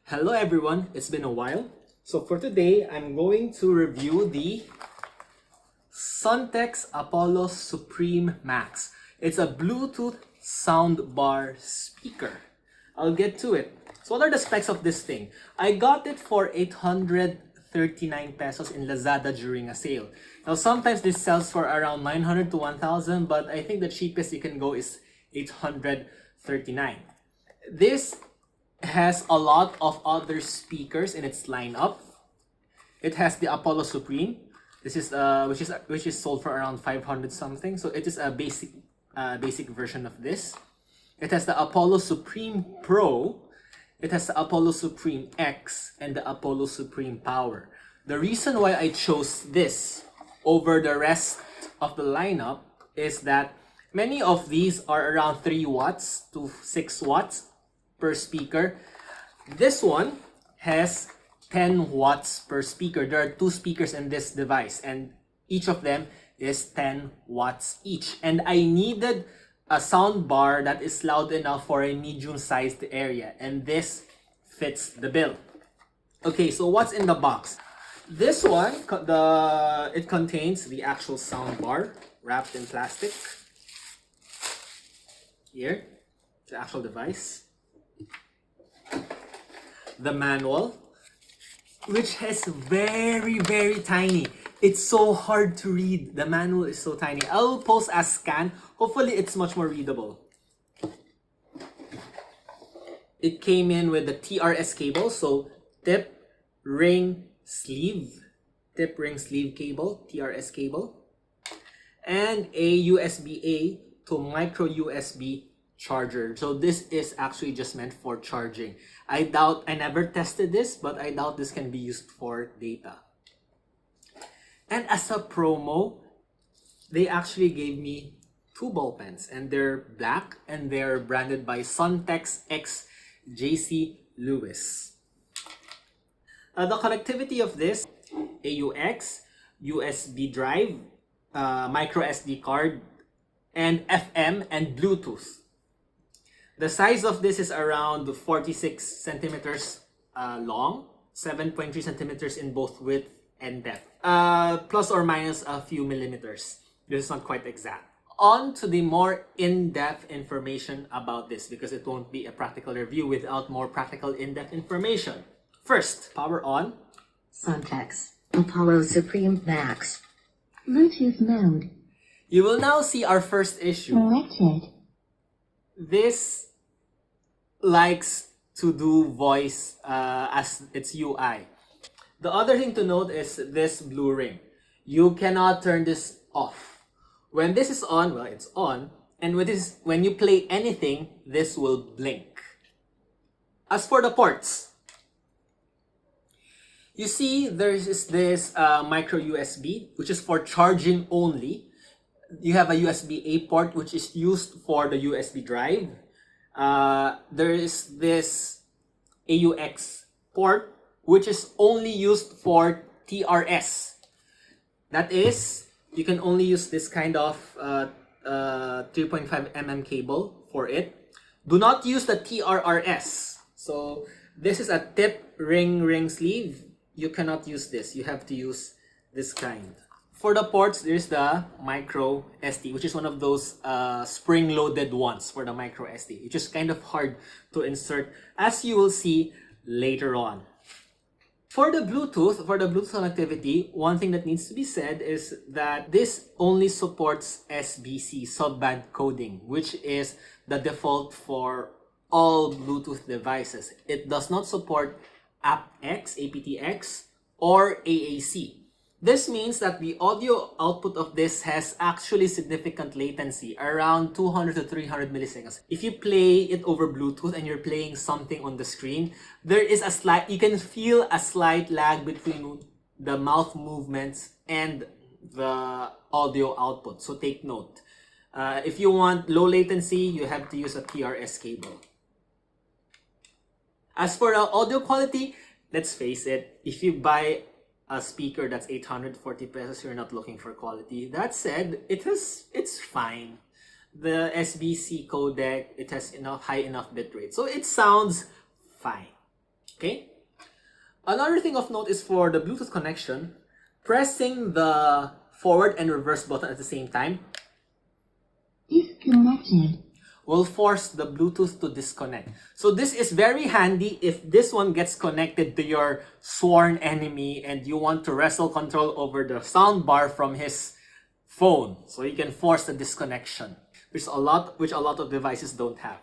Hello everyone, it's been a while. So for today, I'm going to review the Suntex Apollo Supreme Max. It's a Bluetooth Soundbar speaker. I'll get to it. So what are the specs of this thing? I got it for 839 pesos in Lazada during a sale. Now sometimes this sells for around 900 to 1,000, but I think the cheapest you can go is 839. This has a lot of other speakers in its lineup. It has the Apollo Supreme. This is which is sold for around 500 something. So it is a basic version of this. It has the Apollo Supreme Pro. It has the Apollo Supreme X and the Apollo Supreme Power. The reason why I chose this over the rest of the lineup is that many of these are around 3 watts to 6 watts per speaker. This one has 10 watts per speaker. There are 2 speakers in this device and each of them is 10 watts each. And I needed a sound bar that is loud enough for a medium-sized area, and this fits the bill. Okay, so what's in the box? This one, it contains the actual sound bar wrapped in plastic. Here, the actual device. The manual, which has very tiny. It's so hard to read. The manual is so tiny. I'll post a scan. Hopefully it's much more readable. It came in with the TRS cable, so tip, ring, sleeve cable, TRS cable, and a USB-A to micro USB charger. So this is actually just meant for charging. I never tested this, but I doubt this can be used for data. And as a promo, they actually gave me 2 ball pens, and they're black and they're branded by Suntex X JC Lewis. The connectivity of this: AUX, USB drive, MicroSD card, and FM and Bluetooth. The size of this is around 46 centimeters long, 7.3 centimeters in both width and depth, plus or minus a few millimeters. This is not quite exact. On to the more in-depth information about this, because it won't be a practical review without more practical in-depth information. First, power on. Suntex Apollo Supreme Max. Bluetooth mode. You will now see our first issue. Selected. This likes to do voice as its UI. The other thing to note is this blue ring. You cannot turn this off. When this is on, well, it's on, and when you play anything, this will blink. As for the ports, you see there is this micro USB, which is for charging only. You have a USB-A port, which is used for the USB drive. There is this AUX port, which is only used for TRS. That is, you can only use this kind of 3.5 mm cable for it. Do not use the TRRS. So this is a tip ring sleeve. You cannot use this. You have to use this kind. For the ports, there's the MicroSD, which is one of those spring-loaded ones for the MicroSD, which is kind of hard to insert, as you will see later on. For the Bluetooth connectivity, one thing that needs to be said is that this only supports SBC, subband coding, which is the default for all Bluetooth devices. It does not support aptX, or AAC. This means that the audio output of this has actually significant latency, around 200 to 300 milliseconds. If you play it over Bluetooth and you're playing something on the screen, you can feel a slight lag between the mouth movements and the audio output. So take note. If you want low latency, you have to use a TRS cable. As for audio quality, let's face it, if you buy a speaker that's 840 pesos, you're not looking for quality. That said, it's fine. The SBC codec, it has high enough bitrate, so it sounds fine. Okay. Another thing of note is for the Bluetooth connection, pressing the forward and reverse button at the same time Disconnected. will force the Bluetooth to disconnect. So this is very handy if this one gets connected to your sworn enemy and you want to wrestle control over the soundbar from his phone. So you can force the disconnection, which a lot of devices don't have.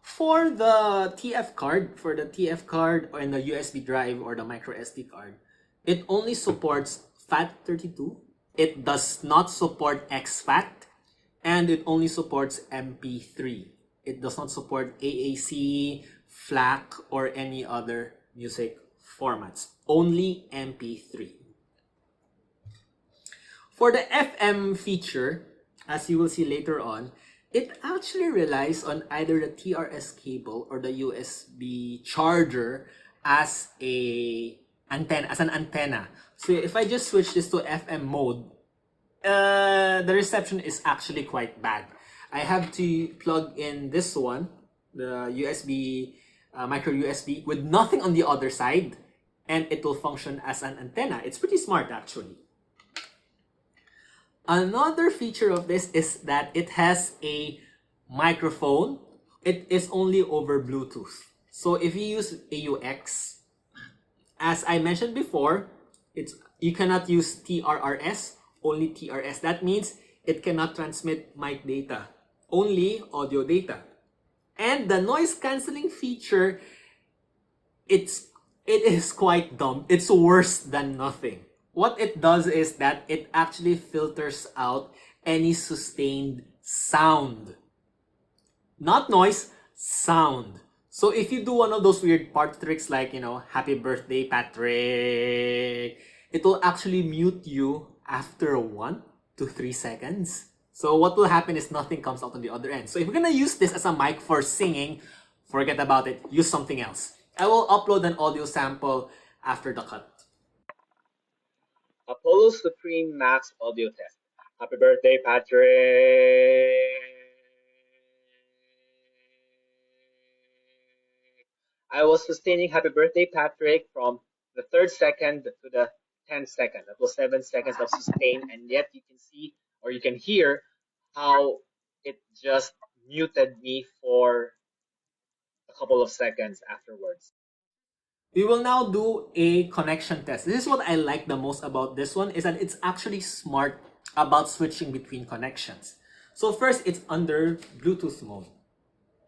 For the TF card and the USB drive or the microSD card, it only supports FAT32. It does not support exFAT, and it only supports MP3. It does not support AAC, FLAC, or any other music formats. Only MP3. For the FM feature, as you will see later on, it actually relies on either the TRS cable or the USB charger as an antenna. So if I just switch this to FM mode, the reception is actually quite bad. I have to plug in this one, the USB, micro USB, with nothing on the other side, and it will function as an antenna. It's pretty smart actually. Another feature of this is that it has a microphone. It is only over Bluetooth. So if you use AUX, as I mentioned before, you cannot use TRRS, only TRS. That means it cannot transmit mic data, only audio data. And the noise cancelling feature, it is quite dumb. It's worse than nothing. What it does is that it actually filters out any sustained sound. Not noise, sound. So if you do one of those weird part tricks like, happy birthday, Patrick, it will actually mute you after 1 to 3 seconds. So what will happen is nothing comes out on the other end. So if you're gonna use this as a mic for singing, forget about it. Use something else. I will upload an audio sample after the cut. Apollo Supreme Max audio test. Happy birthday, Patrick! I was sustaining happy birthday, Patrick from the 3rd second to the 10th second. That was 7 seconds of sustain, and yet you can see or you can hear how it just muted me for a couple of seconds afterwards. We will now do a connection test. This is what I like the most about this one, is that it's actually smart about switching between connections. So first, it's under Bluetooth mode.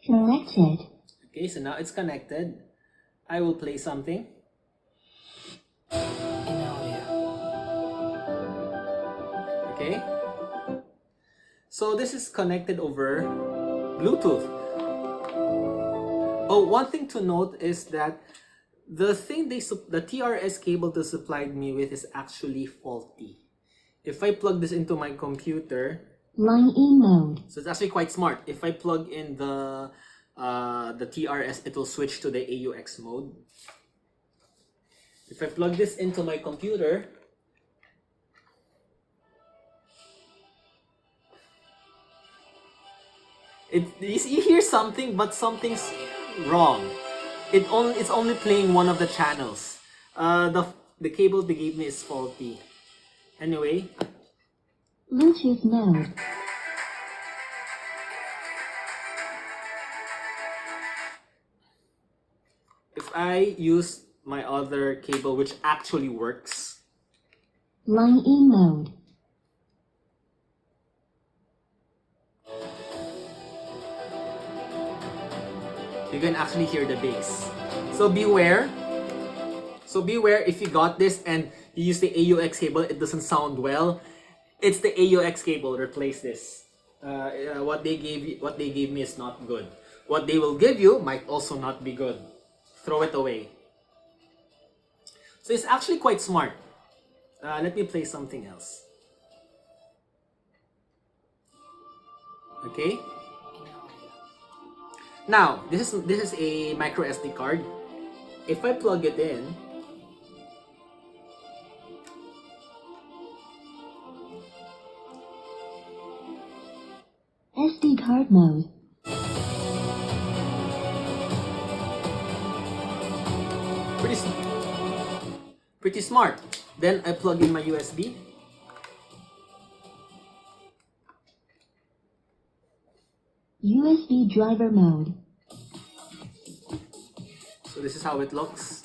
Connected. Okay, so now it's connected. I will play something. Okay. So this is connected over Bluetooth. Oh, one thing to note is that the TRS cable they supplied me with is actually faulty. If I plug this into my computer, Line in mode. so it's actually quite smart. If I plug in the TRS, it will switch to the AUX mode. If I plug this into my computer, you hear something, but something's wrong. It's only playing one of the channels. The cable they gave me is faulty. Anyway, Bluetooth mode. if I use my other cable, which actually works, Line in mode. you can actually hear the bass. So beware. If you got this and you use the AUX cable, it doesn't sound well. It's the AUX cable. Replace this. What they gave me is not good. What they will give you might also not be good. Throw it away. So it's actually quite smart. Let me play something else. Okay. Now this is a micro SD card. If I plug it in, SD card mode. Pretty smart. Then I plug in my USB. USB driver mode. So this is how it looks.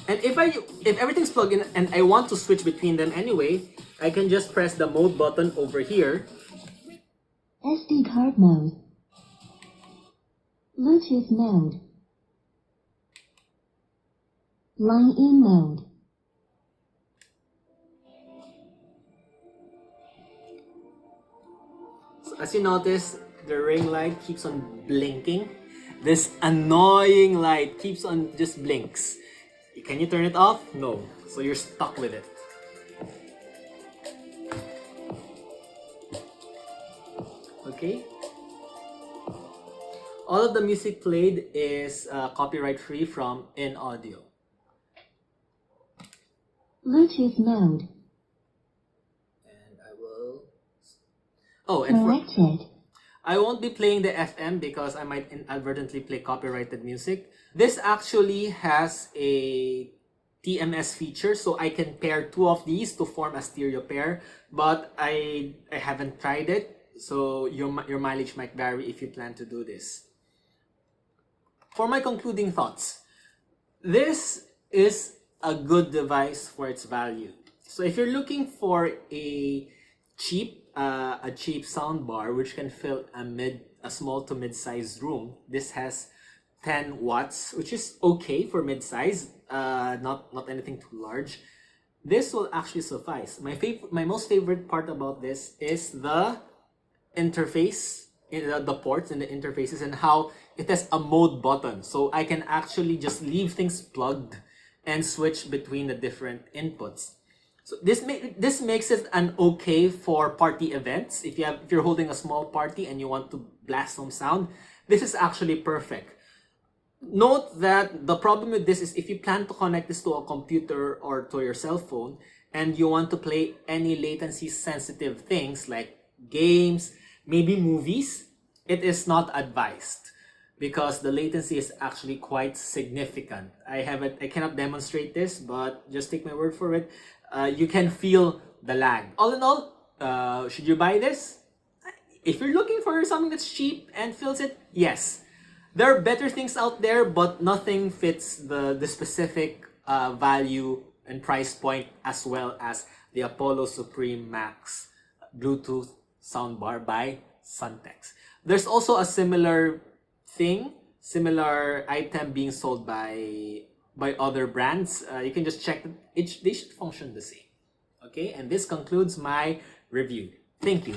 And if everything's plugged in and I want to switch between them anyway, I can just press the mode button over here. SD card mode. Bluetooth mode. Line in mode. So as you notice, the ring light keeps on blinking. This annoying light keeps on just blinks. Can you turn it off? No. So you're stuck with it. Okay. All of the music played is copyright free from In Audio. Bluetooth mode. And I will... Oh, and Selected. I won't be playing the FM because I might inadvertently play copyrighted music. This actually has a TMS feature, so I can pair two of these to form a stereo pair, but I haven't tried it, so your mileage might vary if you plan to do this. For my concluding thoughts, this is a good device for its value. So if you're looking for a cheap soundbar which can fill a small to mid-sized room, this has 10 watts, which is okay for mid-size, not anything too large. This will actually suffice. My most favorite part about this is the interface, the ports and the interfaces, and how it has a mode button, so I can actually just leave things plugged and switch between the different inputs. So this makes it an okay for party events. If you're holding a small party and you want to blast some sound, this is actually perfect. Note that the problem with this is if you plan to connect this to a computer or to your cell phone and you want to play any latency sensitive things like games, maybe movies, it is not advised because the latency is actually quite significant. I cannot demonstrate this, but just take my word for it. You can feel the lag. All in all, should you buy this? If you're looking for something that's cheap and fills it, yes. There are better things out there, but nothing fits the specific value and price point as well as the Apollo Supreme Max Bluetooth Soundbar by Suntex. There's also a similar item being sold by other brands. You can just check they should function the same. Okay, and this concludes my review. Thank you.